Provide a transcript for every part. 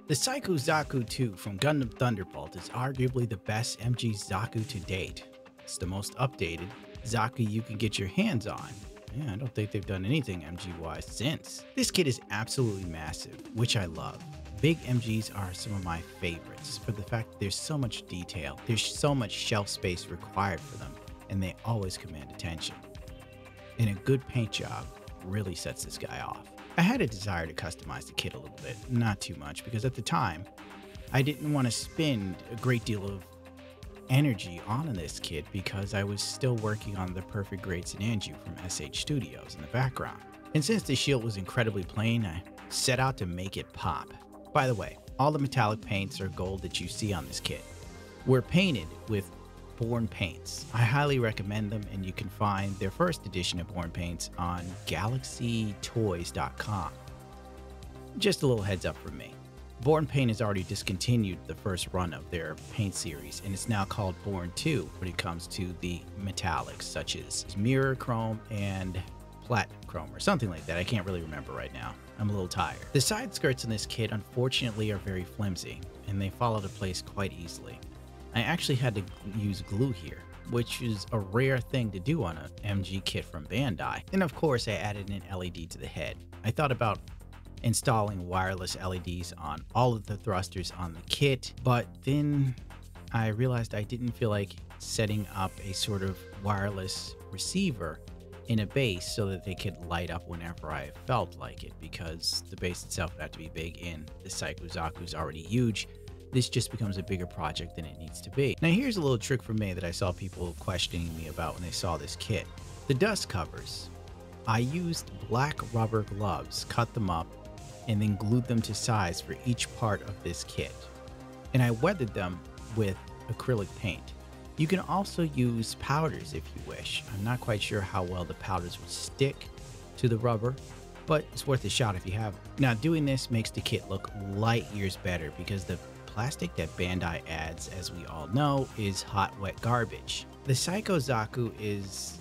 The Psycho Zaku 2 from Gundam Thunderbolt is arguably the best MG Zaku to date. It's the most updated Zaku you can get your hands on. Yeah, I don't think they've done anything MG-wise since. This kit is absolutely massive, which I love. Big MGs are some of my favorites for the fact that there's so much detail, there's so much shelf space required for them, and they always command attention. And a good paint job really sets this guy off. I had a desire to customize the kit a little bit, not too much, because at the time, I didn't want to spend a great deal of energy on this kit because I was still working on the Perfect Grade Sananju from SH Studios in the background. And since the shield was incredibly plain, I set out to make it pop. By the way, all the metallic paints or gold that you see on this kit were painted with Born Paints. I highly recommend them, and you can find their first edition of Born Paints on galaxytoys.com. Just a little heads up from me. Born Paint has already discontinued the first run of their paint series, and it's now called Born 2 when it comes to the metallics such as mirror chrome and platinum chrome or something like that. I can't really remember right now. I'm a little tired. The side skirts in this kit unfortunately are very flimsy, and they fall into place quite easily. I actually had to use glue here, which is a rare thing to do on an MG kit from Bandai. And of course I added an LED to the head. I thought about installing wireless LEDs on all of the thrusters on the kit, but then I realized I didn't feel like setting up a sort of wireless receiver in a base so that they could light up whenever I felt like it, because the base itself would have to be big and the Psycho Zaku is already huge. This just becomes a bigger project than it needs to be. Now here's a little trick from me that I saw people questioning me about when they saw this kit. The dust covers. I used black rubber gloves, cut them up, and then glued them to size for each part of this kit. And I weathered them with acrylic paint. You can also use powders if you wish. I'm not quite sure how well the powders would stick to the rubber, but it's worth a shot if you have them. Now doing this makes the kit look light years better because the plastic that Bandai adds, as we all know, is hot wet garbage. The Psycho Zaku is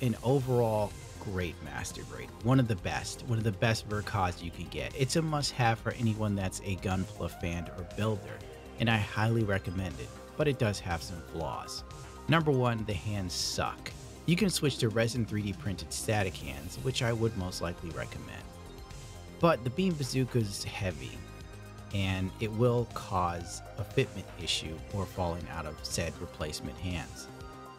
an overall great master grade, one of the best Verkaz you can get. It's a must-have for anyone that's a Gunpla fan or builder, and I highly recommend it, but it does have some flaws. Number one, the hands suck. You can switch to resin 3D printed static hands, which I would most likely recommend. But the beam bazooka is heavy, and it will cause a fitment issue or falling out of said replacement hands.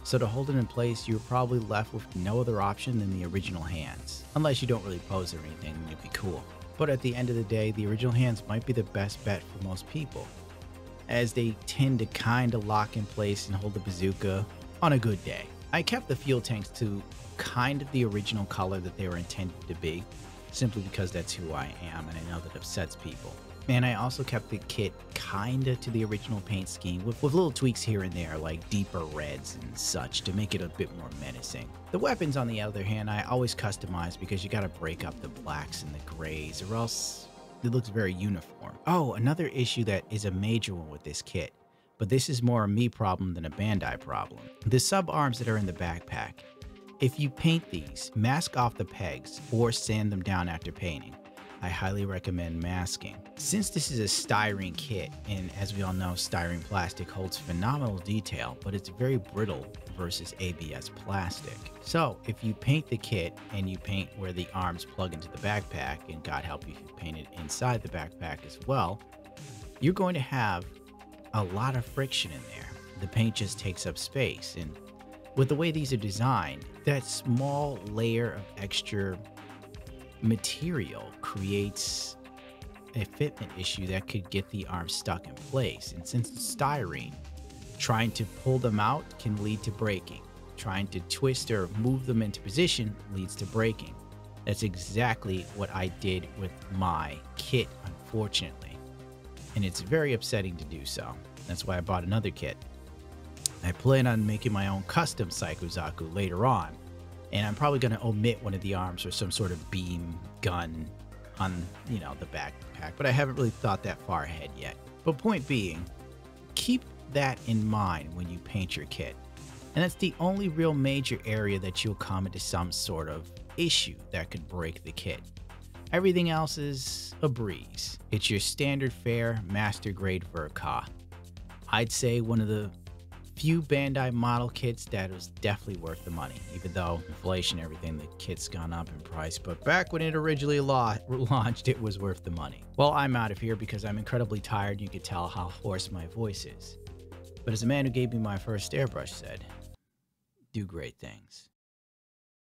So to hold it in place, you're probably left with no other option than the original hands. Unless you don't really pose or anything, then it'd be cool. But at the end of the day, the original hands might be the best bet for most people, as they tend to kinda lock in place and hold the bazooka on a good day. I kept the fuel tanks to kind of the original color that they were intended to be, simply because that's who I am and I know that upsets people. And I also kept the kit kinda to the original paint scheme with little tweaks here and there, like deeper reds and such, to make it a bit more menacing. The weapons, on the other hand, I always customize because you gotta break up the blacks and the grays or else it looks very uniform. Oh, another issue that is a major one with this kit, but this is more a me problem than a Bandai problem. The sub arms that are in the backpack. If you paint these, mask off the pegs or sand them down after painting. I highly recommend masking. Since this is a styrene kit, and as we all know, styrene plastic holds phenomenal detail, but it's very brittle versus ABS plastic. So if you paint the kit and you paint where the arms plug into the backpack, and God help you if you paint it inside the backpack as well, you're going to have a lot of friction in there. The paint just takes up space, and with the way these are designed, that small layer of extra material creates a fitment issue that could get the arm stuck in place. And since it's styrene, trying to pull them out can lead to breaking. Trying to twist or move them into position leads to breaking. That's exactly what I did with my kit, unfortunately. And it's very upsetting to do so. That's why I bought another kit. I plan on making my own custom Psycho Zaku later on, and I'm probably going to omit one of the arms or some sort of beam gun on, the backpack, but I haven't really thought that far ahead yet. But point being, keep that in mind when you paint your kit. And that's the only real major area that you'll come into some sort of issue that could break the kit. Everything else is a breeze. It's your standard fare, master grade Verka. I'd say one of the few Bandai model kits that was definitely worth the money, even though inflation and everything, the kit's gone up in price, but back when it originally launched, it was worth the money. Well, I'm out of here because I'm incredibly tired. You can tell how hoarse my voice is. But as a man who gave me my first airbrush said, do great things.